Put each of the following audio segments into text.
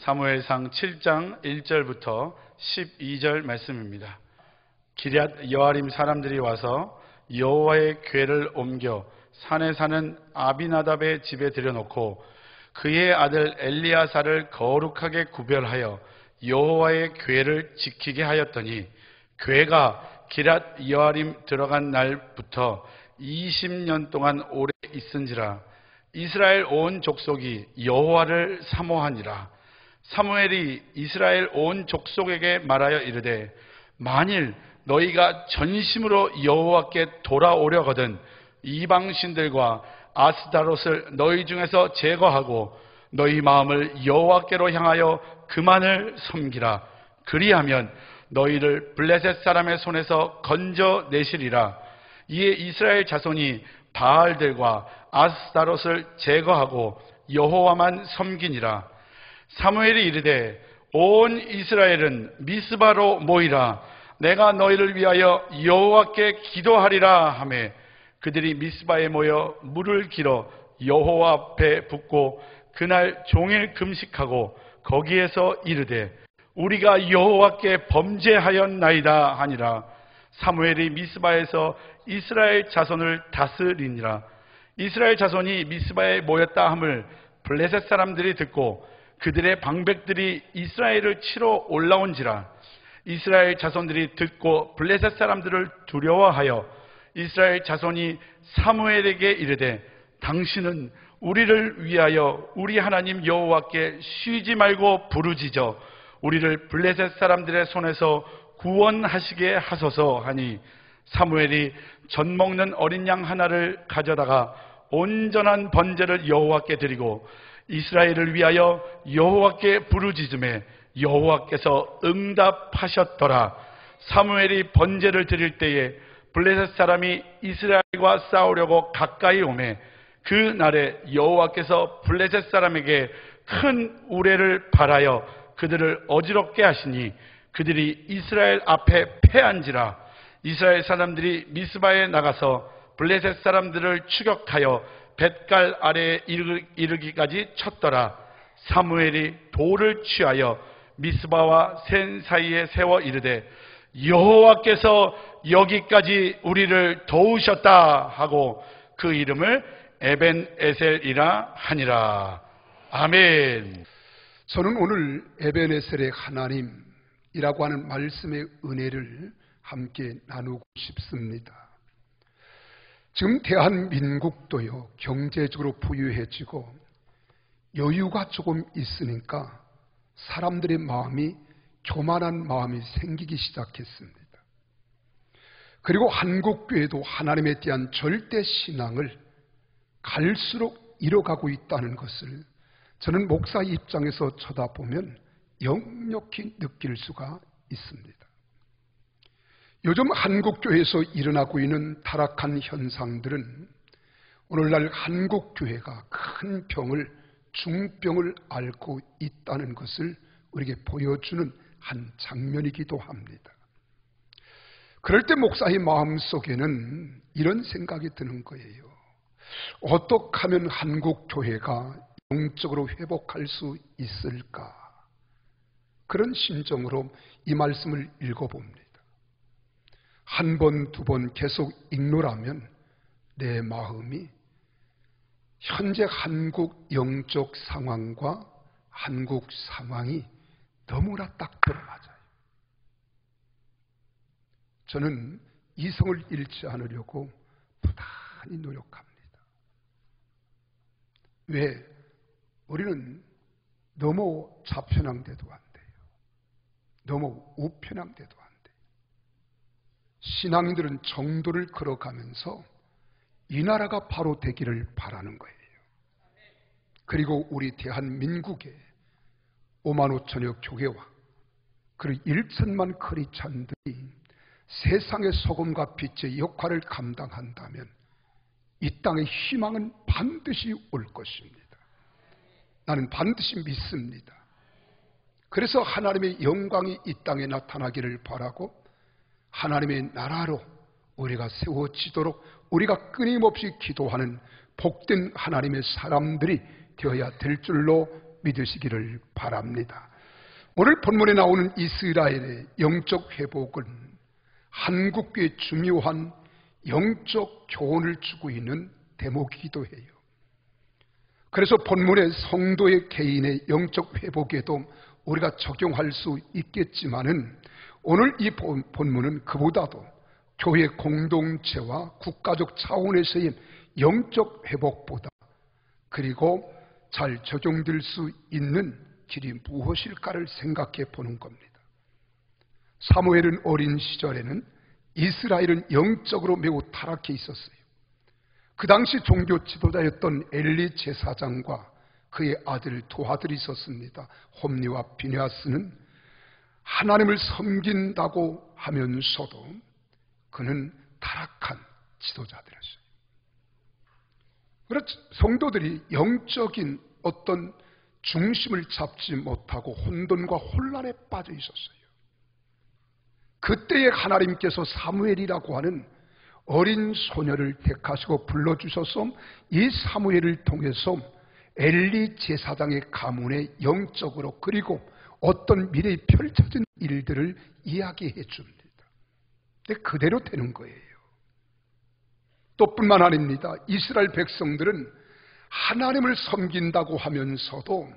사무엘상 7장 1절부터 12절 말씀입니다. 기럇 여아림 사람들이 와서 여호와의 궤를 옮겨 산에 사는 아비나답의 집에 들여놓고 그의 아들 엘리야사를 거룩하게 구별하여 여호와의 궤를 지키게 하였더니 궤가 기럇 여아림 들어간 날부터 20년 동안 오래 있은지라. 이스라엘 온 족속이 여호와를 사모하니라. 사무엘이 이스라엘 온 족속에게 말하여 이르되 만일 너희가 전심으로 여호와께 돌아오려거든 이방신들과 아스다롯을 너희 중에서 제거하고 너희 마음을 여호와께로 향하여 그만을 섬기라. 그리하면 너희를 블레셋 사람의 손에서 건져내시리라. 이에 이스라엘 자손이 바알들과 아스다롯을 제거하고 여호와만 섬기니라. 사무엘이 이르되 온 이스라엘은 미스바로 모이라. 내가 너희를 위하여 여호와께 기도하리라 하매 그들이 미스바에 모여 물을 길어 여호와 앞에 붓고 그날 종일 금식하고 거기에서 이르되 우리가 여호와께 범죄하였나이다 하니라. 사무엘이 미스바에서 이스라엘 자손을 다스리니라. 이스라엘 자손이 미스바에 모였다 함을 블레셋 사람들이 듣고 그들의 방백들이 이스라엘을 치러 올라온지라. 이스라엘 자손들이 듣고 블레셋 사람들을 두려워하여 이스라엘 자손이 사무엘에게 이르되 당신은 우리를 위하여 우리 하나님 여호와께 쉬지 말고 부르짖어 우리를 블레셋 사람들의 손에서 구원하시게 하소서 하니 사무엘이 젖 먹는 어린 양 하나를 가져다가 온전한 번제를 여호와께 드리고 이스라엘을 위하여 여호와께 부르짖음에 여호와께서 응답하셨더라. 사무엘이 번제를 드릴 때에 블레셋 사람이 이스라엘과 싸우려고 가까이 오매 그 날에 여호와께서 블레셋 사람에게 큰 우레를 발하여 그들을 어지럽게 하시니 그들이 이스라엘 앞에 패한지라. 이스라엘 사람들이 미스바에 나가서 블레셋 사람들을 추격하여 뱃갈 아래에 이르기까지 쳤더라. 사무엘이 돌을 취하여 미스바와 센 사이에 세워 이르되 여호와께서 여기까지 우리를 도우셨다 하고 그 이름을 에벤에셀이라 하니라. 아멘. 저는 오늘 에벤에셀의 하나님이라고 하는 말씀의 은혜를 함께 나누고 싶습니다. 지금 대한민국도요, 경제적으로 부유해지고 여유가 조금 있으니까 사람들의 마음이 교만한 마음이 생기기 시작했습니다. 그리고 한국교회도 하나님에 대한 절대 신앙을 갈수록 잃어가고 있다는 것을 저는 목사 입장에서 쳐다보면 역력히 느낄 수가 있습니다. 요즘 한국교회에서 일어나고 있는 타락한 현상들은 오늘날 한국교회가 큰 병을, 중병을 앓고 있다는 것을 우리에게 보여주는 한 장면이기도 합니다. 그럴 때 목사의 마음속에는 이런 생각이 드는 거예요. 어떻게 하면 한국교회가 영적으로 회복할 수 있을까? 그런 심정으로 이 말씀을 읽어봅니다. 한 번, 두 번 계속 읽노라면 내 마음이 현재 한국 영적 상황과 한국 상황이 너무나 딱 들어맞아요. 저는 이성을 잃지 않으려고 부단히 노력합니다. 왜? 우리는 너무 좌편향돼도 안 돼요. 너무 우편향돼도 안 돼요. 신앙인들은 정도를 걸어가면서 이 나라가 바로 되기를 바라는 거예요. 그리고 우리 대한민국에 5만 5천여 교회와 그리고 1천만 크리스찬들이 세상의 소금과 빛의 역할을 감당한다면 이 땅의 희망은 반드시 올 것입니다. 나는 반드시 믿습니다. 그래서 하나님의 영광이 이 땅에 나타나기를 바라고 하나님의 나라로 우리가 세워지도록 우리가 끊임없이 기도하는 복된 하나님의 사람들이 되어야 될 줄로 믿으시기를 바랍니다. 오늘 본문에 나오는 이스라엘의 영적 회복은 한국교회에 중요한 영적 교훈을 주고 있는 대목이기도 해요. 그래서 본문의 성도의 개인의 영적 회복에도 우리가 적용할 수 있겠지만은 오늘 이 본문은 그보다도 교회 공동체와 국가적 차원에서의 영적 회복보다 그리고 잘 적용될 수 있는 길이 무엇일까를 생각해 보는 겁니다. 사무엘은 어린 시절에는 이스라엘은 영적으로 매우 타락해 있었어요. 그 당시 종교 지도자였던 엘리 제사장과 그의 아들 두 아들이 있었습니다. 홈니와 비느하스는 하나님을 섬긴다고 하면서도 그는 타락한 지도자들이었어요. 그래서 성도들이 영적인 어떤 중심을 잡지 못하고 혼돈과 혼란에 빠져 있었어요. 그때에 하나님께서 사무엘이라고 하는 어린 소녀를 택하시고 불러주셔서 이 사무엘을 통해서 엘리 제사장의 가문에 영적으로 그리고 어떤 미래에 펼쳐진 일들을 이야기해 줍니다. 근데 그대로 되는 거예요. 또 뿐만 아닙니다. 이스라엘 백성들은 하나님을 섬긴다고 하면서도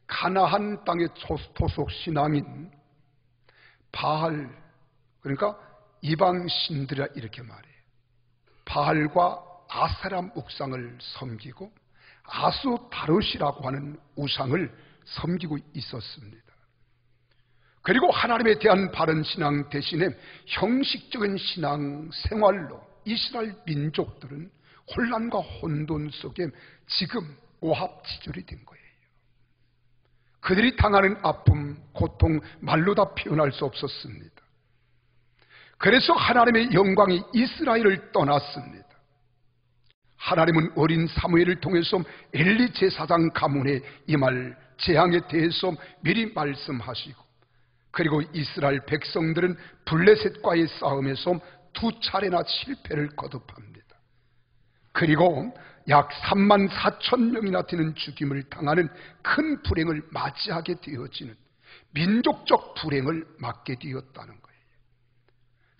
가나안 땅의 토속 신앙인 바알, 그러니까 이방 신들이라 이렇게 말해요. 바알과 아세람 욱상을 섬기고 아수다롯이라고 하는 우상을 섬기고 있었습니다. 그리고 하나님에 대한 바른 신앙 대신에 형식적인 신앙 생활로 이스라엘 민족들은 혼란과 혼돈 속에 지금 오합지졸이 된 거예요. 그들이 당하는 아픔, 고통 말로 다 표현할 수 없었습니다. 그래서 하나님의 영광이 이스라엘을 떠났습니다. 하나님은 어린 사무엘을 통해서 엘리 제사장 가문에 임할 재앙에 대해서 미리 말씀하시고, 그리고 이스라엘 백성들은 블레셋과의 싸움에서 두 차례나 실패를 거듭합니다. 그리고 약 34,000명이나 되는 죽임을 당하는 큰 불행을 맞이하게 되어지는 민족적 불행을 맞게 되었다는 거예요.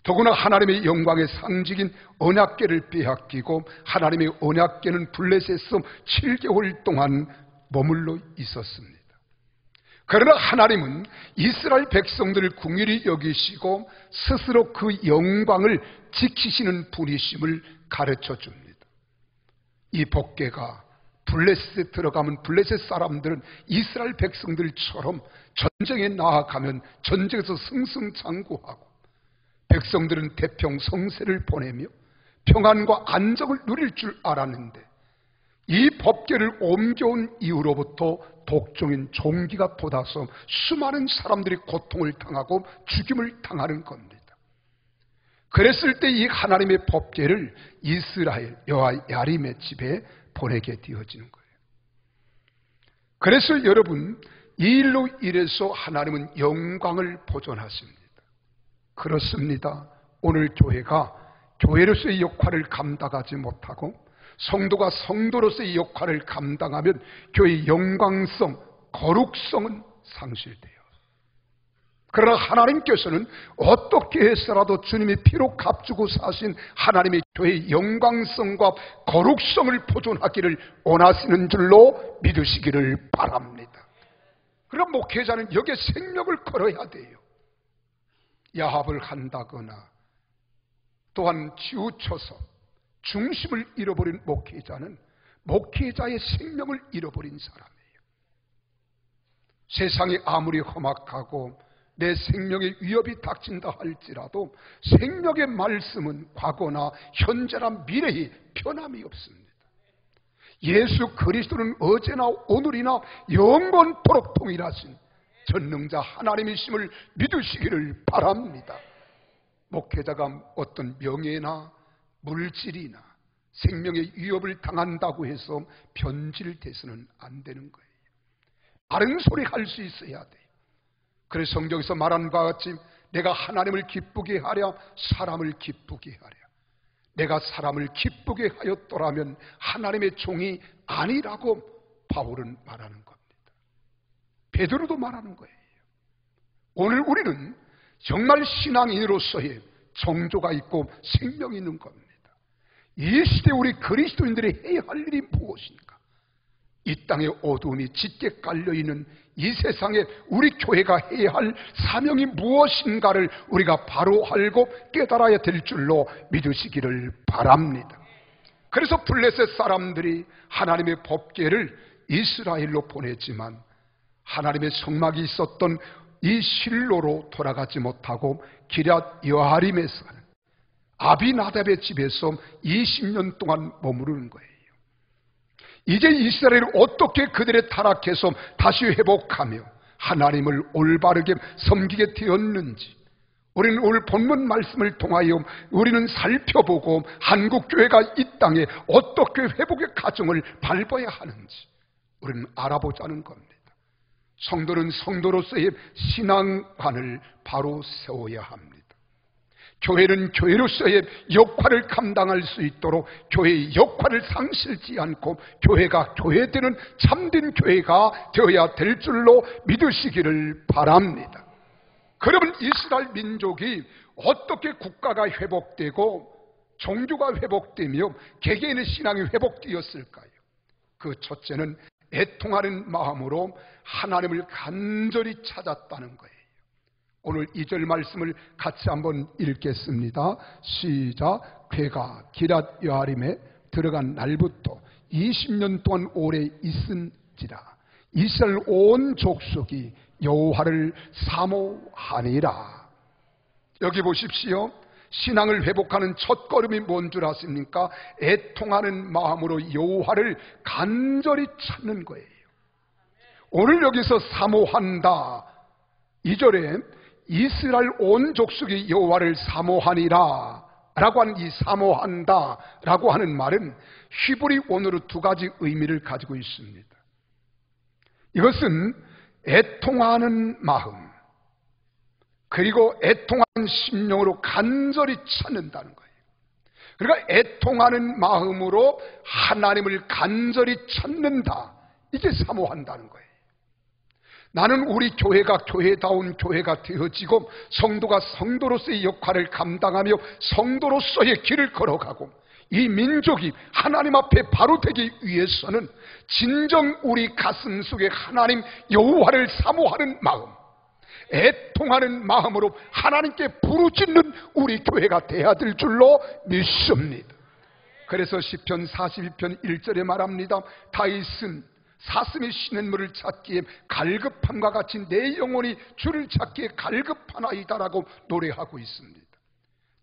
더구나 하나님의 영광의 상징인 언약궤를 빼앗기고 하나님의 언약궤는 블레셋에서 7개월 동안 머물러 있었습니다. 그러나 하나님은 이스라엘 백성들을 긍휼히 여기시고 스스로 그 영광을 지키시는 분이심을 가르쳐 줍니다. 이 법궤가 블레셋에 들어가면 블레셋 사람들은 이스라엘 백성들처럼 전쟁에 나아가면 전쟁에서 승승장구하고, 백성들은 태평성세를 보내며 평안과 안정을 누릴 줄 알았는데, 이 법궤를 옮겨온 이후로부터 독종인 종기가 돋아서 수많은 사람들이 고통을 당하고 죽임을 당하는 겁니다. 그랬을 때 이 하나님의 법궤를 이스라엘 여호와 야림의 집에 보내게 되어지는 거예요. 그래서 여러분, 이 일로 인해서 하나님은 영광을 보존하십니다. 그렇습니다. 오늘 교회가 교회로서의 역할을 감당하지 못하고 성도가 성도로서의 역할을 감당하면 교회의 영광성, 거룩성은 상실돼요. 그러나 하나님께서는 어떻게 해서라도 주님이 피로 값주고 사신 하나님의 교회의 영광성과 거룩성을 보존하기를 원하시는 줄로 믿으시기를 바랍니다. 그럼 목회자는 여기에 생명을 걸어야 돼요. 야합을 한다거나 또한 치우쳐서 중심을 잃어버린 목회자는 목회자의 생명을 잃어버린 사람이에요. 세상이 아무리 험악하고 내 생명에 위협이 닥친다 할지라도 생명의 말씀은 과거나 현재나 미래에 변함이 없습니다. 예수 그리스도는 어제나 오늘이나 영원토록 동일하신 전능자 하나님이심을 믿으시기를 바랍니다. 목회자가 어떤 명예나 물질이나 생명의 위협을 당한다고 해서 변질돼서는 안 되는 거예요. 바른 소리 할 수 있어야 돼요. 그래서 성경에서 말한 바와 같이 내가 하나님을 기쁘게 하랴 사람을 기쁘게 하랴. 내가 사람을 기쁘게 하였더라면 하나님의 종이 아니라고 바울은 말하는 겁니다. 베드로도 말하는 거예요. 오늘 우리는 정말 신앙인으로서의 정조가 있고 생명이 있는 겁니다. 이 시대 우리 그리스도인들이 해야 할 일이 무엇인가? 이 땅의 어두움이 짙게 깔려있는 이 세상에 우리 교회가 해야 할 사명이 무엇인가를 우리가 바로 알고 깨달아야 될 줄로 믿으시기를 바랍니다. 그래서 블레셋 사람들이 하나님의 법궤를 이스라엘로 보냈지만 하나님의 성막이 있었던 이 실로로 돌아가지 못하고 기럇 여아림에 사는 아비나답의 집에서 20년 동안 머무르는 거예요. 이제 이스라엘이 어떻게 그들의 타락해서 다시 회복하며 하나님을 올바르게 섬기게 되었는지 우리는 오늘 본문 말씀을 통하여 우리는 살펴보고 한국교회가 이 땅에 어떻게 회복의 가정을 밟아야 하는지 우리는 알아보자는 겁니다. 성도는 성도로서의 신앙관을 바로 세워야 합니다. 교회는 교회로서의 역할을 감당할 수 있도록 교회의 역할을 상실지 않고 교회가 교회되는 참된 교회가 되어야 될 줄로 믿으시기를 바랍니다. 그러면 이스라엘 민족이 어떻게 국가가 회복되고 종교가 회복되며 개개인의 신앙이 회복되었을까요? 그 첫째는 애통하는 마음으로 하나님을 간절히 찾았다는 거예요. 오늘 2절 말씀을 같이 한번 읽겠습니다. 시작. 괴가 기럇 여아림에 들어간 날부터 20년 동안 오래 있은지라 이스라엘 온 족속이 여호와를 사모하니라. 여기 보십시오. 신앙을 회복하는 첫걸음이 뭔 줄 아십니까? 애통하는 마음으로 여호와를 간절히 찾는 거예요. 오늘 여기서 사모한다 2절에 이스라엘 온 족속이 여호와를 사모하니라 라고 하는 이 사모한다 라고 하는 말은 히브리 원어로 두 가지 의미를 가지고 있습니다. 이것은 애통하는 마음 그리고 애통하는 심령으로 간절히 찾는다는 거예요. 그러니까 애통하는 마음으로 하나님을 간절히 찾는다, 이게 사모한다는 거예요. 나는 우리 교회가 교회다운 교회가 되어지고 성도가 성도로서의 역할을 감당하며 성도로서의 길을 걸어가고 이 민족이 하나님 앞에 바로 되기 위해서는 진정 우리 가슴 속에 하나님 여호와를 사모하는 마음, 애통하는 마음으로 하나님께 부르짖는 우리 교회가 돼야 될 줄로 믿습니다. 그래서 시편 42편 1절에 말합니다. 다윗은 사슴이 쉬는 물을 찾기에 갈급함과 같이 내 영혼이 주를 찾기에 갈급하나이다라고 노래하고 있습니다.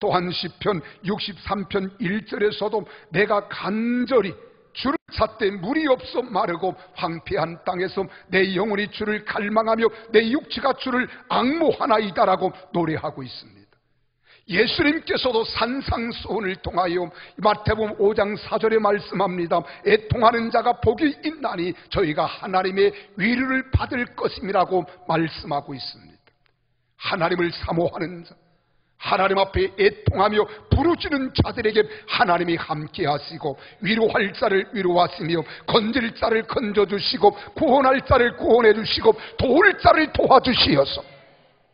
또한 시편 63편 1절에서도 내가 간절히 주를 찾되 물이 없어 마르고 황폐한 땅에서 내 영혼이 주를 갈망하며 내 육체가 주를 앙모하나이다라고 노래하고 있습니다. 예수님께서도 산상수훈을 통하여 마태복음 5장 4절에 말씀합니다. 애통하는 자가 복이 있나니 저희가 하나님의 위로를 받을 것임이라고 말씀하고 있습니다. 하나님을 사모하는 자, 하나님 앞에 애통하며 부르짖는 자들에게 하나님이 함께 하시고 위로할 자를 위로하시며 건질 자를 건져주시고 구원할 자를 구원해 주시고 도울 자를 도와주시어서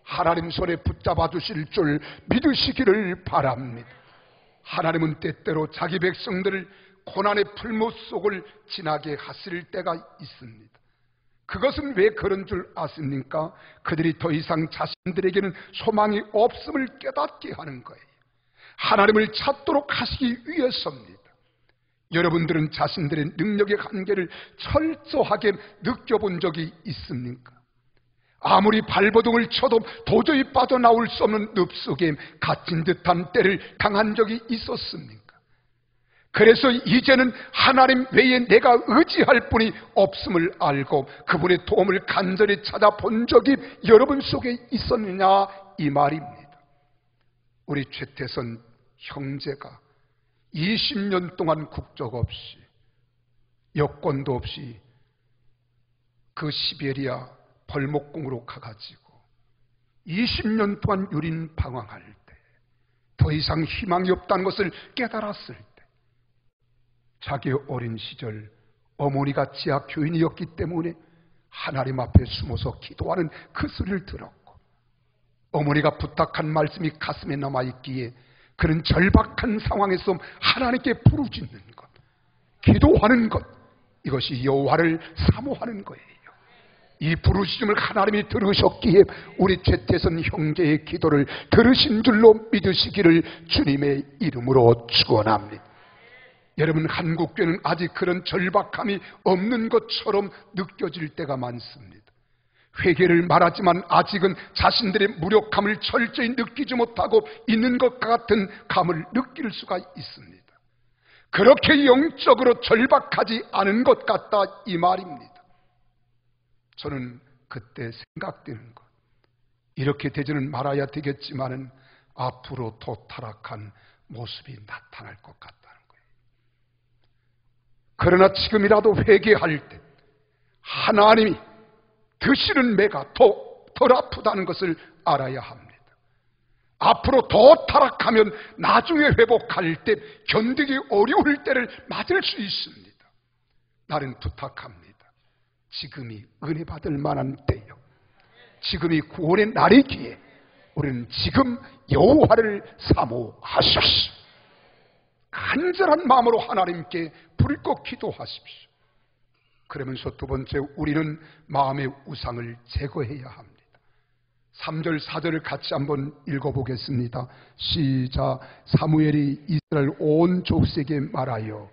하나님 손에 붙잡아 주실 줄 믿으시기를 바랍니다. 하나님은 때때로 자기 백성들을 고난의 풀무 속을 지나게 하실 때가 있습니다. 그것은 왜 그런 줄 아십니까? 그들이 더 이상 자신들에게는 소망이 없음을 깨닫게 하는 거예요. 하나님을 찾도록 하시기 위해서입니다. 여러분들은 자신들의 능력의 한계를 철저하게 느껴본 적이 있습니까? 아무리 발버둥을 쳐도 도저히 빠져나올 수 없는 늪속에 갇힌 듯한 때를 당한 적이 있었습니까? 그래서 이제는 하나님 외에 내가 의지할 분이 없음을 알고 그분의 도움을 간절히 찾아본 적이 여러분 속에 있었느냐 이 말입니다. 우리 최태선 형제가 20년 동안 국적 없이 여권도 없이 그 시베리아 벌목공으로 가가지고 20년 동안 유린 방황할 때 더 이상 희망이 없다는 것을 깨달았을 때 자기 어린 시절 어머니가 지하 교인이었기 때문에 하나님 앞에 숨어서 기도하는 그 소리를 들었고, 어머니가 부탁한 말씀이 가슴에 남아있기에 그런 절박한 상황에서 하나님께 부르짖는 것, 기도하는 것, 이것이 여호와를 사모하는 거예요. 이 부르짖음을 하나님이 들으셨기에 우리 최태선 형제의 기도를 들으신 줄로 믿으시기를 주님의 이름으로 축원합니다. 여러분, 한국교회는 아직 그런 절박함이 없는 것처럼 느껴질 때가 많습니다. 회개를 말하지만 아직은 자신들의 무력함을 철저히 느끼지 못하고 있는 것 같은 감을 느낄 수가 있습니다. 그렇게 영적으로 절박하지 않은 것 같다, 이 말입니다. 저는 그때 생각되는 것, 이렇게 되지는 말아야 되겠지만은 앞으로 더 타락한 모습이 나타날 것 같다는 거예요. 그러나 지금이라도 회개할 때 하나님이 드시는 매가 덜 아프다는 것을 알아야 합니다. 앞으로 더 타락하면 나중에 회복할 때 견디기 어려울 때를 맞을 수 있습니다. 나는 부탁합니다. 지금이 은혜 받을 만한 때요, 지금이 구원의 날이기에 우리는 지금 여호와를 사모하십시오. 간절한 마음으로 하나님께 불꽃 기도하십시오. 그러면서 두 번째, 우리는 마음의 우상을 제거해야 합니다. 3절 4절을 같이 한번 읽어보겠습니다. 시작. 사무엘이 이스라엘 온 족속에게 말하여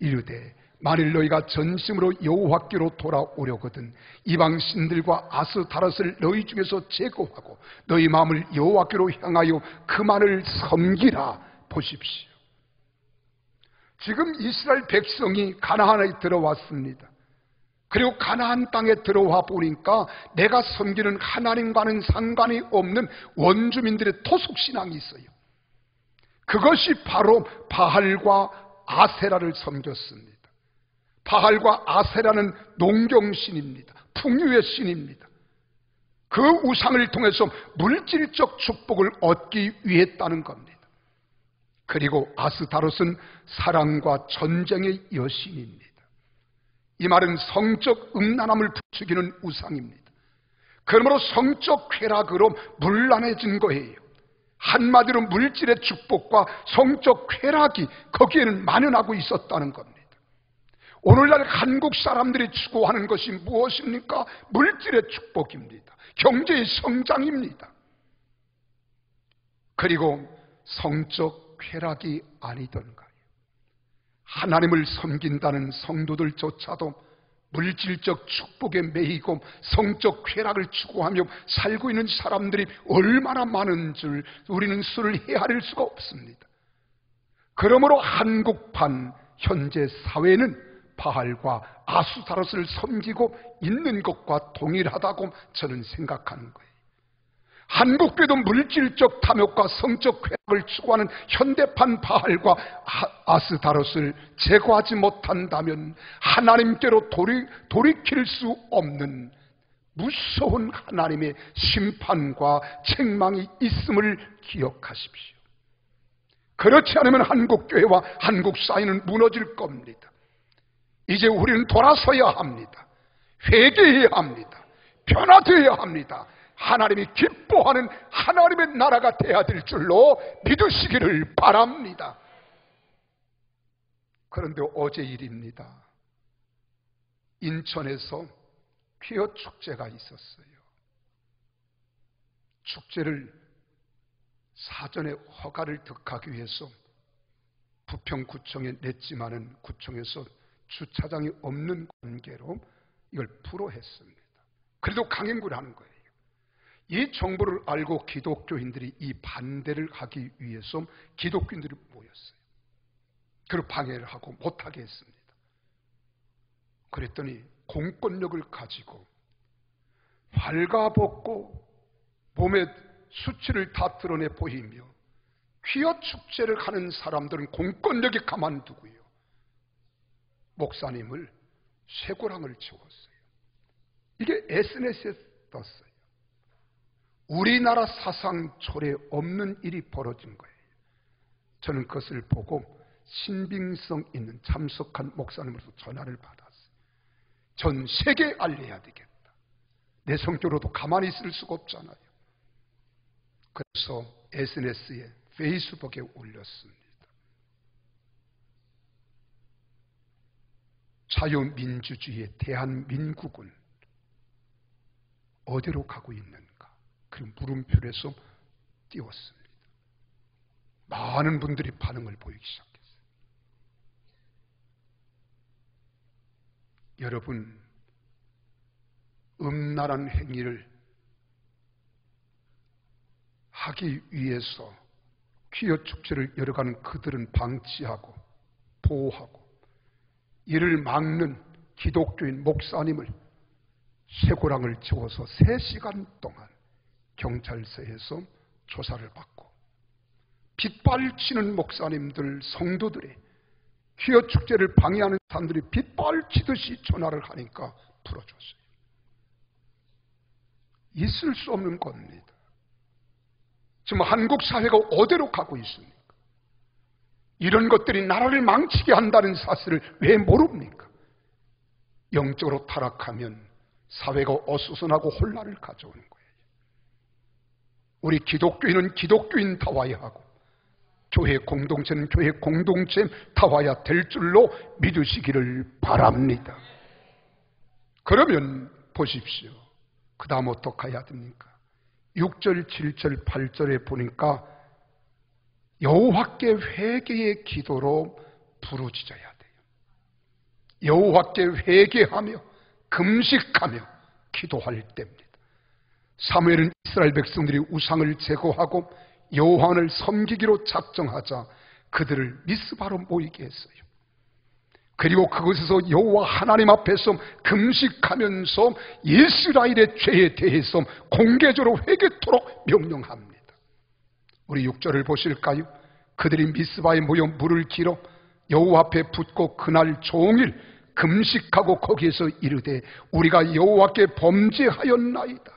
이르되, 만일 너희가 전심으로 여호와께로 돌아오려거든 이방 신들과 아스타롯을 너희 중에서 제거하고 너희 마음을 여호와께로 향하여 그만을 섬기라. 보십시오. 지금 이스라엘 백성이 가나안에 들어왔습니다. 그리고 가나안 땅에 들어와 보니까 내가 섬기는 하나님과는 상관이 없는 원주민들의 토속신앙이 있어요. 그것이 바로 바알과 아세라를 섬겼습니다. 바알과 아세라는 농경신입니다. 풍요의 신입니다. 그 우상을 통해서 물질적 축복을 얻기 위했다는 겁니다. 그리고 아스타롯은 사랑과 전쟁의 여신입니다. 이 말은 성적 음란함을 부추기는 우상입니다. 그러므로 성적 쾌락으로 문란해진 거예요. 한마디로 물질의 축복과 성적 쾌락이 거기에는 만연하고 있었다는 겁니다. 오늘날 한국 사람들이 추구하는 것이 무엇입니까? 물질의 축복입니다. 경제의 성장입니다. 그리고 성적 쾌락이 아니던가요? 하나님을 섬긴다는 성도들조차도 물질적 축복에 매이고 성적 쾌락을 추구하며 살고 있는 사람들이 얼마나 많은 줄 우리는 수를 헤아릴 수가 없습니다. 그러므로 한국판 현재 사회는 바알과 아스타롯을 섬기고 있는 것과 동일하다고 저는 생각하는 거예요. 한국교도 물질적 탐욕과 성적 쾌락을 추구하는 현대판 바알과 아스타롯을 제거하지 못한다면 하나님께로 돌이킬 수 없는 무서운 하나님의 심판과 책망이 있음을 기억하십시오. 그렇지 않으면 한국교회와 한국 사회는 무너질 겁니다. 이제 우리는 돌아서야 합니다. 회개해야 합니다. 변화되어야 합니다. 하나님이 기뻐하는 하나님의 나라가 되어야 될 줄로 믿으시기를 바랍니다. 그런데 어제 일입니다. 인천에서 퀴어 축제가 있었어요. 축제를 사전에 허가를 득하기 위해서 부평구청에 냈지만은 구청에서 주차장이 없는 관계로 이걸 불허했습니다. 그래도 강행군을 하는 거예요. 이 정보를 알고 기독교인들이 이 반대를 하기 위해서 기독교인들이 모였어요. 그리고 방해를 하고 못하게 했습니다. 그랬더니 공권력을 가지고 발가벗고 몸에 수치를 다 드러내 보이며 퀴어 축제를 하는 사람들은 공권력이 가만두고요, 목사님을 쇠고랑을 치웠어요. 이게 SNS에 떴어요. 우리나라 사상 초래 없는 일이 벌어진 거예요. 저는 그것을 보고 신빙성 있는 참석한 목사님으로서 전화를 받았어요. 전 세계에 알려야 되겠다. 내 성격으로도 가만히 있을 수가 없잖아요. 그래서 SNS에, 페이스북에 올렸습니다. 자유민주주의의 대한민국은 어디로 가고 있는가? 그 물음표를 해서 띄웠습니다. 많은 분들이 반응을 보이기 시작했어요. 여러분, 음란한 행위를 하기 위해서 퀴어 축제를 열어가는 그들은 방치하고 보호하고 이를 막는 기독교인 목사님을 쇠고랑을 채워서 3시간 동안 경찰서에서 조사를 받고 빗발치는 목사님들, 성도들이 퀴어 축제를 방해하는 사람들이 빗발치듯이 전화를 하니까 풀어줬어요. 있을 수 없는 겁니다. 지금 한국 사회가 어디로 가고 있습니까? 이런 것들이 나라를 망치게 한다는 사실을 왜 모릅니까? 영적으로 타락하면 사회가 어수선하고 혼란을 가져오는 거예요. 우리 기독교인은 기독교인다워야 하고 교회 공동체는 교회 공동체다워야 될 줄로 믿으시기를 바랍니다. 그러면 보십시오. 그 다음 어떻게 해야 됩니까? 6절, 7절, 8절에 보니까 여호와께 회개의 기도로 부르짖어야 돼요. 여호와께 회개하며 금식하며 기도할 때입니다. 사무엘은 이스라엘 백성들이 우상을 제거하고 여호와를 섬기기로 작정하자 그들을 미스바로 모이게 했어요. 그리고 그곳에서 여호와 하나님 앞에서 금식하면서 이스라엘의 죄에 대해서 공개적으로 회개토록 명령합니다. 우리 6절을 보실까요? 그들이 미스바에 모여 물을 길어 여호와 앞에 붓고 그날 종일 금식하고 거기에서 이르되 우리가 여호와께 범죄하였나이다.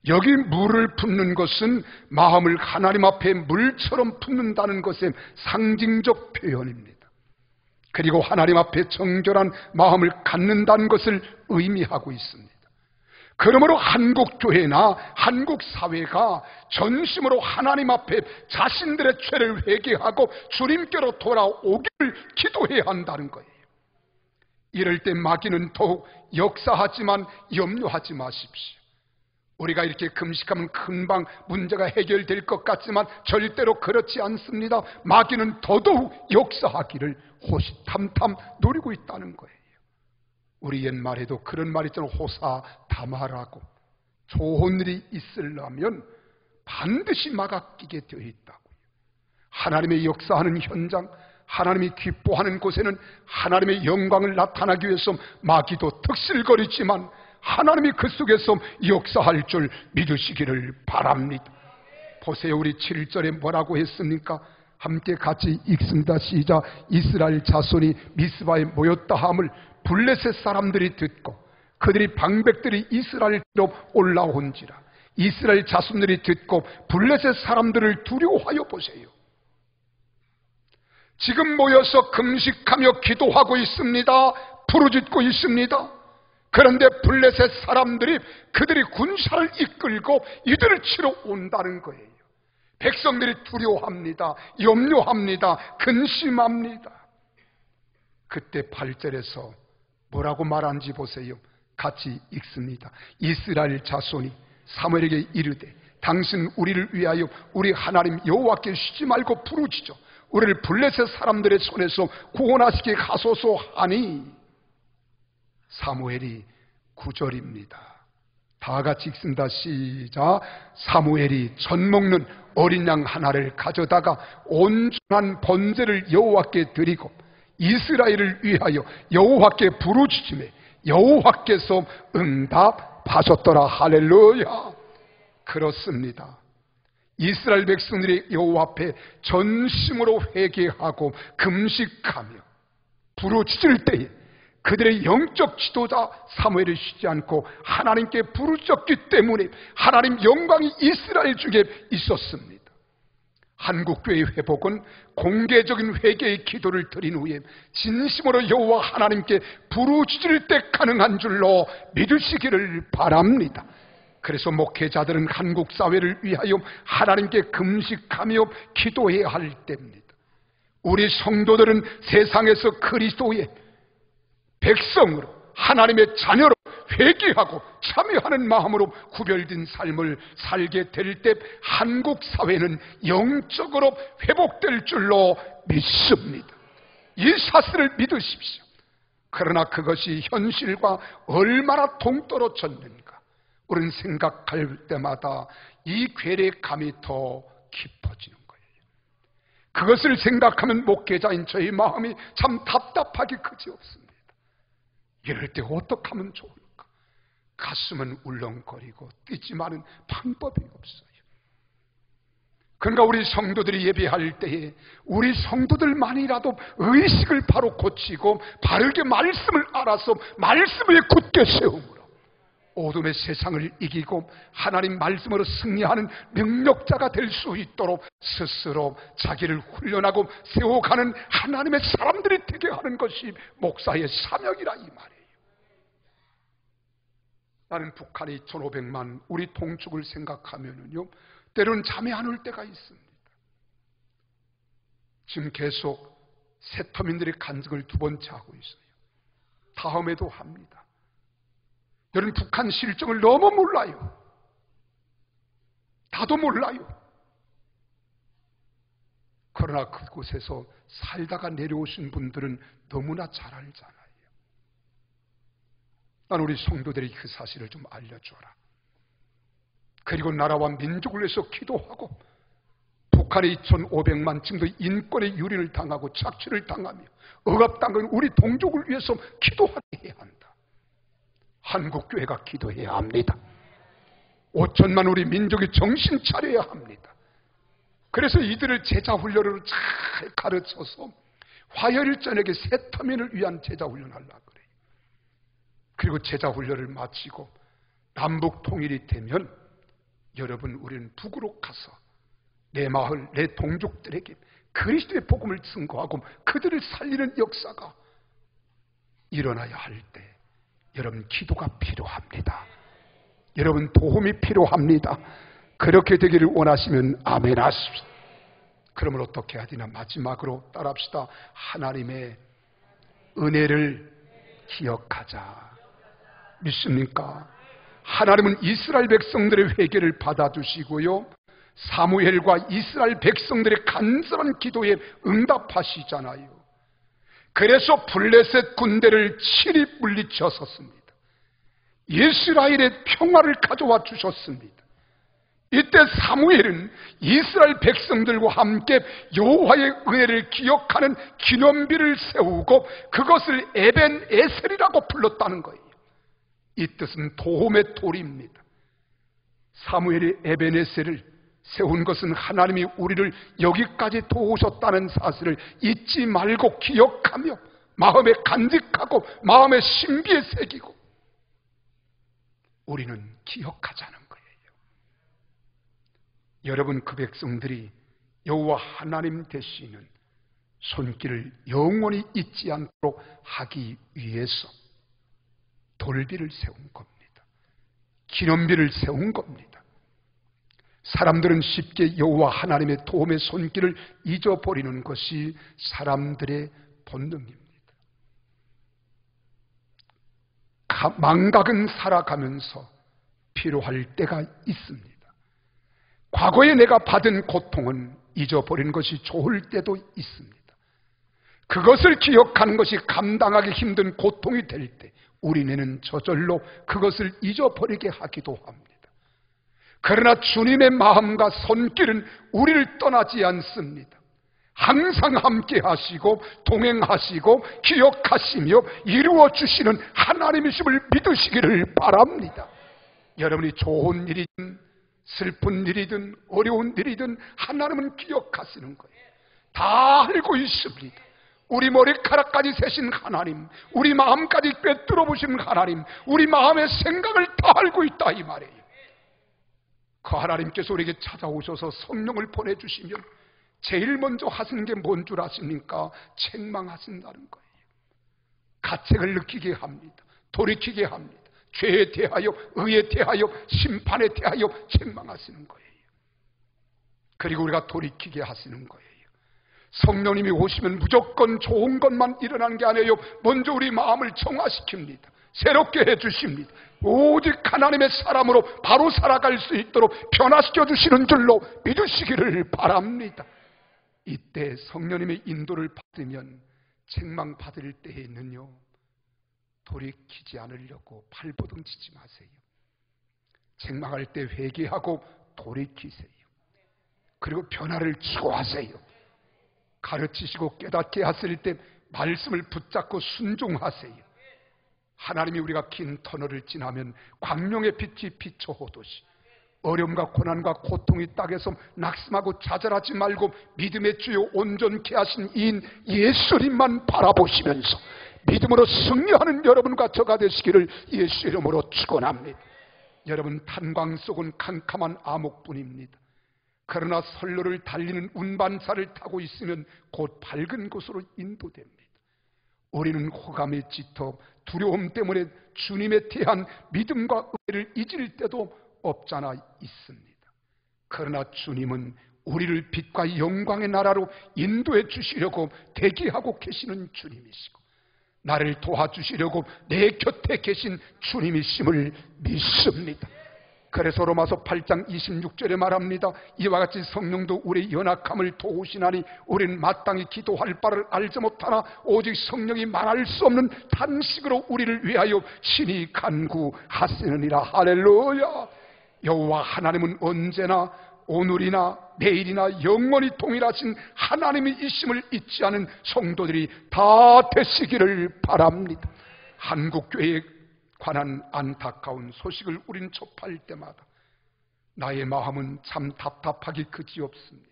여기 물을 붓는 것은 마음을 하나님 앞에 물처럼 붓는다는 것의 상징적 표현입니다. 그리고 하나님 앞에 정결한 마음을 갖는다는 것을 의미하고 있습니다. 그러므로 한국 교회나 한국 사회가 전심으로 하나님 앞에 자신들의 죄를 회개하고 주님께로 돌아오기를 기도해야 한다는 거예요. 이럴 때 마귀는 더욱 역사하지만 염려하지 마십시오. 우리가 이렇게 금식하면 금방 문제가 해결될 것 같지만 절대로 그렇지 않습니다. 마귀는 더더욱 역사하기를 호시탐탐 노리고 있다는 거예요. 우리 옛말에도 그런 말 있잖아요. 호사다마라고. 좋은 일이 있으려면 반드시 막아 끼게 되어 있다고요. 하나님의 역사하는 현장, 하나님이 기뻐하는 곳에는 하나님의 영광을 나타나기 위해서 마귀도 득실거리지만 하나님이 그 속에서 역사할 줄 믿으시기를 바랍니다. 보세요. 우리 7절에 뭐라고 했습니까? 함께 같이 읽습니다. 시작. 이스라엘 자손이 미스바에 모였다 함을 블레셋 사람들이 듣고 그들이 방백들이 이스라엘로 올라온지라. 이스라엘 자손들이 듣고 블레셋 사람들을 두려워하여 보세요. 지금 모여서 금식하며 기도하고 있습니다. 부르짖고 있습니다. 그런데 블레셋 사람들이 그들이 군사를 이끌고 이들을 치러 온다는 거예요. 백성들이 두려워합니다. 염려합니다. 근심합니다. 그때 8절에서 뭐라고 말하는지 보세요. 같이 읽습니다. 이스라엘 자손이 사무엘에게 이르되 당신 우리를 위하여 우리 하나님 여호와께 쉬지 말고 부르짖어 우리를 블레셋 사람들의 손에서 구원하시게 하소서 하니, 사무엘이 9절입니다. 다 같이 읽습니다. 시작. 사무엘이 젖 먹는 어린 양 하나를 가져다가 온전한 번제를 여호와께 드리고 이스라엘을 위하여 여호와께 부르짖으매 여호와께서 응답하셨더라. 할렐루야. 그렇습니다. 이스라엘 백성들이 여호와 앞에 전심으로 회개하고 금식하며 부르짖을 때에 그들의 영적 지도자 사무엘이 쉬지 않고 하나님께 부르짖었기 때문에 하나님 영광이 이스라엘 중에 있었습니다. 한국교회 회복은 공개적인 회개의 기도를 드린 후에 진심으로 여호와 하나님께 부르짖을 때 가능한 줄로 믿으시기를 바랍니다. 그래서 목회자들은 한국 사회를 위하여 하나님께 금식하며 기도해야 할 때입니다. 우리 성도들은 세상에서 그리스도의 백성으로, 하나님의 자녀로 회개하고 참여하는 마음으로 구별된 삶을 살게 될 때 한국 사회는 영적으로 회복될 줄로 믿습니다. 이 사실을 믿으십시오. 그러나 그것이 현실과 얼마나 동떨어졌는가, 우리는 생각할 때마다 이 괴력감이 더 깊어지는 거예요. 그것을 생각하면 목회자인 저의 마음이 참 답답하기 그지없습니다. 이럴 때 어떻게 하면 좋을까? 가슴은 울렁거리고 뛰지만은 방법이 없어요. 그러니까 우리 성도들이 예배할 때에 우리 성도들만이라도 의식을 바로 고치고 바르게 말씀을 알아서 말씀 위에 굳게 세움으로 어둠의 세상을 이기고 하나님 말씀으로 승리하는 능력자가 될 수 있도록 스스로 자기를 훈련하고 세워가는 하나님의 사람들이 되게 하는 것이 목사의 사명이라 이 말이에요. 나는 북한의 2,500만 우리 동축을 생각하면요, 때로는 잠이 안 올 때가 있습니다. 지금 계속 세터민들의 간증을 2번째 하고 있어요. 다음에도 합니다. 여러분, 북한 실정을 너무 몰라요. 다도 몰라요. 그러나 그곳에서 살다가 내려오신 분들은 너무나 잘 알잖아요. 난 우리 성도들이 그 사실을 좀 알려줘라. 그리고 나라와 민족을 위해서 기도하고 북한의 2,500만 지금도 인권의 유린을 당하고 착취를 당하며 억압당하는 우리 동족을 위해서 기도하게 해야 한다. 한국교회가 기도해야 합니다. 5천만 우리 민족이 정신 차려야 합니다. 그래서 이들을 제자훈련으로 잘 가르쳐서 화요일 저녁에 세터민을 위한 제자훈련을 하려고 그래요. 그리고 제자훈련을 마치고 남북 통일이 되면 여러분, 우리는 북으로 가서 내 마을, 내 동족들에게 그리스도의 복음을 증거하고 그들을 살리는 역사가 일어나야 할 때 여러분, 기도가 필요합니다. 여러분, 도움이 필요합니다. 그렇게 되기를 원하시면 아멘 하십시오. 그러면 어떻게 해야 되나? 마지막으로 따라합시다. 하나님의 은혜를 기억하자. 믿습니까? 하나님은 이스라엘 백성들의 회개를 받아주시고요, 사무엘과 이스라엘 백성들의 간절한 기도에 응답하시잖아요. 그래서 블레셋 군대를 친히 물리쳤었습니다. 이스라엘의 평화를 가져와 주셨습니다. 이때 사무엘은 이스라엘 백성들과 함께 여호와의 은혜를 기억하는 기념비를 세우고 그것을 에벤 에셀이라고 불렀다는 거예요. 이 뜻은 도움의 돌입니다. 사무엘이 에벤 에셀을 세운 것은 하나님이 우리를 여기까지 도우셨다는 사실을 잊지 말고 기억하며 마음에 간직하고 마음의 신비에 새기고 우리는 기억하자는 거예요. 여러분, 그 백성들이 여호와 하나님 되시는 손길을 영원히 잊지 않도록 하기 위해서 돌비를 세운 겁니다. 기념비를 세운 겁니다. 사람들은 쉽게 여호와 하나님의 도움의 손길을 잊어버리는 것이 사람들의 본능입니다. 망각은 살아가면서 필요할 때가 있습니다. 과거에 내가 받은 고통은 잊어버리는 것이 좋을 때도 있습니다. 그것을 기억하는 것이 감당하기 힘든 고통이 될 때 우리는 저절로 그것을 잊어버리게 하기도 합니다. 그러나 주님의 마음과 손길은 우리를 떠나지 않습니다. 항상 함께 하시고 동행하시고 기억하시며 이루어 주시는 하나님이심을 믿으시기를 바랍니다. 여러분이 좋은 일이든 슬픈 일이든 어려운 일이든 하나님은 기억하시는 거예요. 다 알고 있습니다. 우리 머리카락까지 세신 하나님, 우리 마음까지 꿰뚫어 보시는 하나님, 우리 마음의 생각을 다 알고 있다 이 말이에요. 그 하나님께서 우리에게 찾아오셔서 성령을 보내주시면 제일 먼저 하시는 게 뭔 줄 아십니까? 책망하신다는 거예요. 가책을 느끼게 합니다. 돌이키게 합니다. 죄에 대하여, 의에 대하여, 심판에 대하여 책망하시는 거예요. 그리고 우리가 돌이키게 하시는 거예요. 성령님이 오시면 무조건 좋은 것만 일어나는 게 아니에요. 먼저 우리 마음을 정화시킵니다. 새롭게 해주십니다. 오직 하나님의 사람으로 바로 살아갈 수 있도록 변화시켜 주시는 줄로 믿으시기를 바랍니다. 이때 성령님의 인도를 받으면 책망받을 때에는요, 돌이키지 않으려고 발버둥 치지 마세요. 책망할 때 회개하고 돌이키세요. 그리고 변화를 추구하세요. 가르치시고 깨닫게 하실 때 말씀을 붙잡고 순종하세요. 하나님이 우리가 긴 터널을 지나면 광명의 빛이 비춰오듯이 어려움과 고난과 고통이 땅에서 낙심하고 좌절하지 말고 믿음의 주요 온전케 하신 이인 예수님만 바라보시면서 믿음으로 승리하는 여러분과 저가 되시기를 예수 이름으로 축원합니다. 여러분, 탄광 속은 캄캄한 암흑뿐입니다. 그러나 선로를 달리는 운반사를 타고 있으면 곧 밝은 곳으로 인도됩니다. 우리는 호감에 짙어 두려움 때문에 주님에 대한 믿음과 의를 잊을 때도 없잖아 있습니다. 그러나 주님은 우리를 빛과 영광의 나라로 인도해 주시려고 대기하고 계시는 주님이시고, 나를 도와주시려고 내 곁에 계신 주님이심을 믿습니다. 그래서 로마서 8장 26절에 말합니다. 이와 같이 성령도 우리의 연약함을 도우시나니 우리는 마땅히 기도할 바를 알지 못하나 오직 성령이 말할 수 없는 탄식으로 우리를 위하여 친히 간구하시느니라. 할렐루야. 여호와 하나님은 언제나 오늘이나 내일이나 영원히 동일하신 하나님이심을 잊지 않은 성도들이 다 되시기를 바랍니다. 한국교회에 관한 안타까운 소식을 우린 접할 때마다 나의 마음은 참 답답하기 그지없습니다.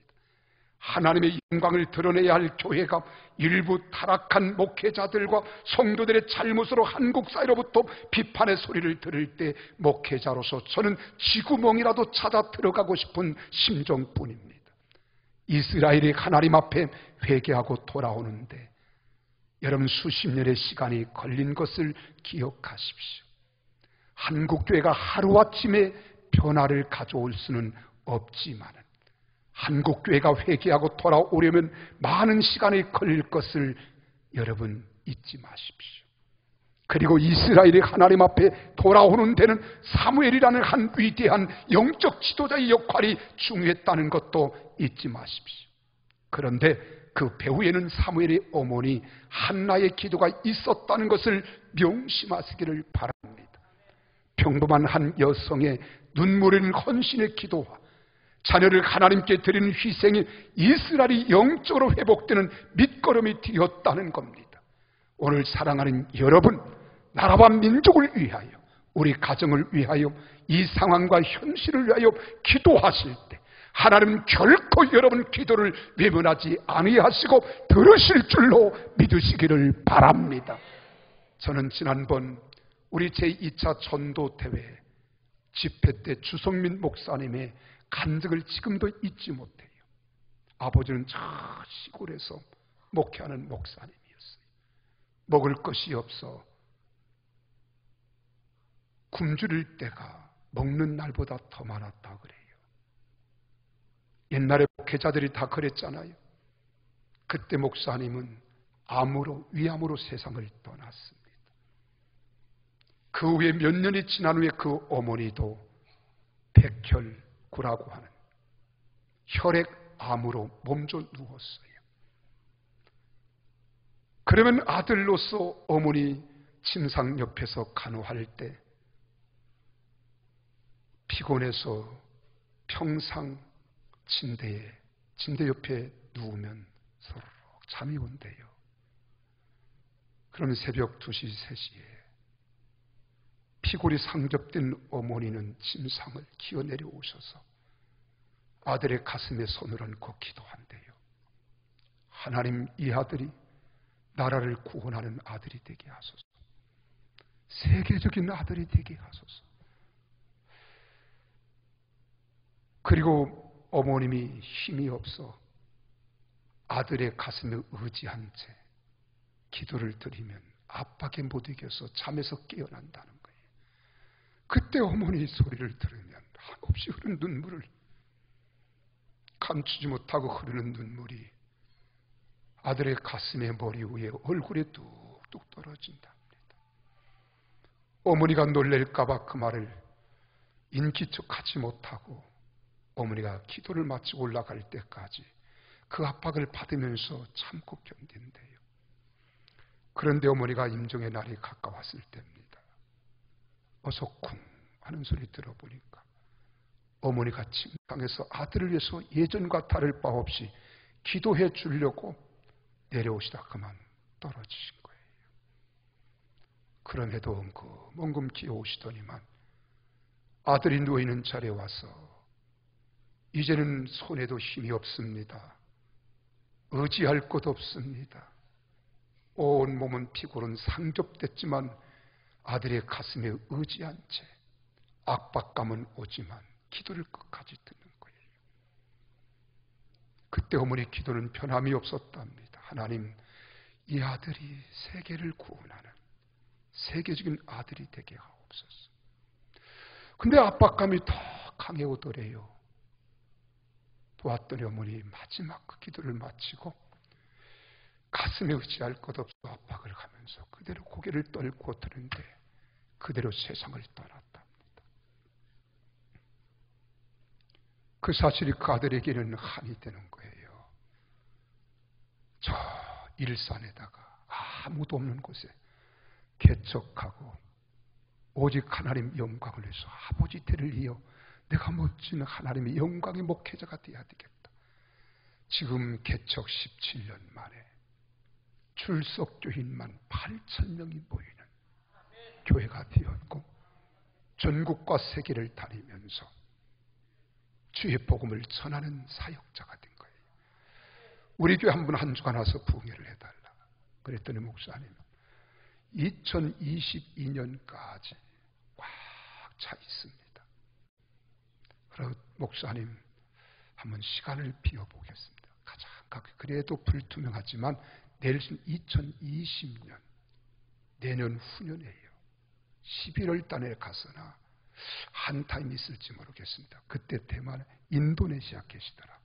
하나님의 영광을 드러내야 할 교회가 일부 타락한 목회자들과 성도들의 잘못으로 한국 사회로부터 비판의 소리를 들을 때 목회자로서 저는 쥐구멍이라도 찾아 들어가고 싶은 심정뿐입니다. 이스라엘이 하나님 앞에 회개하고 돌아오는데 여러분, 수십 년의 시간이 걸린 것을 기억하십시오. 한국교회가 하루아침에 변화를 가져올 수는 없지만 한국교회가 회개하고 돌아오려면 많은 시간이 걸릴 것을 여러분 잊지 마십시오. 그리고 이스라엘이 하나님 앞에 돌아오는 데는 사무엘이라는 한 위대한 영적 지도자의 역할이 중요했다는 것도 잊지 마십시오. 그런데 그 배후에는 사무엘의 어머니 한나의 기도가 있었다는 것을 명심하시기를 바랍니다. 평범한 한 여성의 눈물 흘린 헌신의 기도와 자녀를 하나님께 드리는 희생이 이스라엘이 영적으로 회복되는 밑거름이 되었다는 겁니다. 오늘 사랑하는 여러분, 나라와 민족을 위하여, 우리 가정을 위하여, 이 상황과 현실을 위하여 기도하실 때 하나님은 결코 여러분 기도를 외면하지 아니하시고 들으실 줄로 믿으시기를 바랍니다. 저는 지난번 우리 제2차 전도대회 집회 때 주성민 목사님의 간증을 지금도 잊지 못해요. 아버지는 저 시골에서 목회하는 목사님이었어요. 먹을 것이 없어 굶주릴 때가 먹는 날보다 더 많았다 그래요. 옛날에 목회자들이 다 그랬잖아요. 그때 목사님은 위암으로 세상을 떠났습니다. 그 후에 몇 년이 지난 후에 그 어머니도 백혈구라고 하는 혈액암으로 몸져 누웠어요. 그러면 아들로서 어머니 침상 옆에서 간호할 때 피곤해서 평상 침대 옆에 누우면 서로 잠이 온대요. 그러면 새벽 2시, 3시에 피골이 상접된 어머니는 침상을 기어 내려오셔서 아들의 가슴에 손을 얹고 기도한대요. 하나님, 이 아들이 나라를 구원하는 아들이 되게 하소서. 세계적인 아들이 되게 하소서. 그리고 어머님이 힘이 없어 아들의 가슴에 의지한 채 기도를 드리면 압박에 못 이겨서 잠에서 깨어난다는 거예요. 그때 어머니 소리를 들으면 한없이 흐르는 눈물을 감추지 못하고 흐르는 눈물이 아들의 가슴에 머리 위에 얼굴에 뚝뚝 떨어진답니다. 어머니가 놀랄까봐 그 말을 인기척하지 못하고 어머니가 기도를 마치고 올라갈 때까지 그 압박을 받으면서 참고 견딘대요. 그런데 어머니가 임종의 날이 가까웠을 때입니다. 어서 쿵 하는 소리 들어보니까 어머니가 침상에서 아들을 위해서 예전과 다를 바 없이 기도해 주려고 내려오시다 그만 떨어지신 거예요. 그럼에도 엉금엉금 기어오시더니만 아들이 누워있는 자리에 와서 이제는 손에도 힘이 없습니다. 의지할 것 없습니다. 온 몸은 피골은 상접됐지만 아들의 가슴에 의지한 채 압박감은 오지만 기도를 끝까지 듣는 거예요. 그때 어머니 기도는 변함이 없었답니다. 하나님, 이 아들이 세계를 구원하는 세계적인 아들이 되게 하옵소서. 근데 압박감이 더 강해오더래요. 보았더니 어머니 마지막 그 기도를 마치고 가슴에 의지할 것 없어 압박을 가면서 그대로 고개를 떨고 드는데 그대로 세상을 떠났답니다. 그 사실이 그 아들에게는 한이 되는 거예요. 저 일산에다가 아무도 없는 곳에 개척하고 오직 하나님 영광을 위해서 아버지 대를 이어 내가 멋진 하나님의 영광의 목회자가 되어야 되겠다. 지금 개척 17년 만에 출석교인만 8,000명이 모이는 교회가 되었고 전국과 세계를 다니면서 주의 복음을 전하는 사역자가 된 거예요. 우리 교회 한 분 한 주간 와서 부흥회를 해달라. 그랬더니 목사님은 2022년까지 꽉 차 있습니다. 그래서 목사님 한번 시간을 비워보겠습니다. 가장 그래도 불투명하지만 내일은 2020년 내년 후년이에요. 11월 달에 가서나 한 타임 있을지 모르겠습니다. 그때 대만 인도네시아 계시더라고요.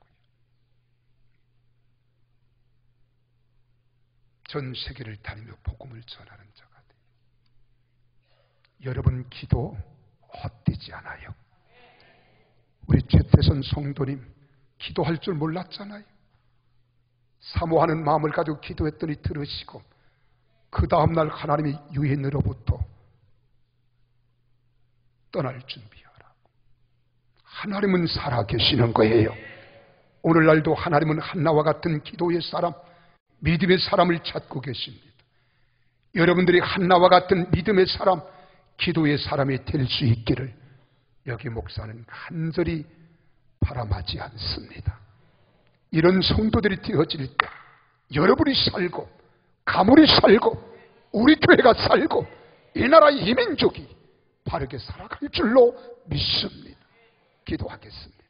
전 세계를 다니며 복음을 전하는 자가 돼요. 여러분 기도 헛되지 않아요. 우리 최태선 성도님 기도할 줄 몰랐잖아요. 사모하는 마음을 가지고 기도했더니 들으시고 그 다음날 하나님이 유인으로부터 떠날 준비하라고. 하나님은 살아계시는 거예요. 오늘날도 하나님은 한나와 같은 기도의 사람, 믿음의 사람을 찾고 계십니다. 여러분들이 한나와 같은 믿음의 사람, 기도의 사람이 될 수 있기를 여기 목사는 간절히 바람하지 않습니다. 이런 성도들이 되어질 때 여러분이 살고 가문이 살고 우리 교회가 살고 이 나라의 이민족이 바르게 살아갈 줄로 믿습니다. 기도하겠습니다.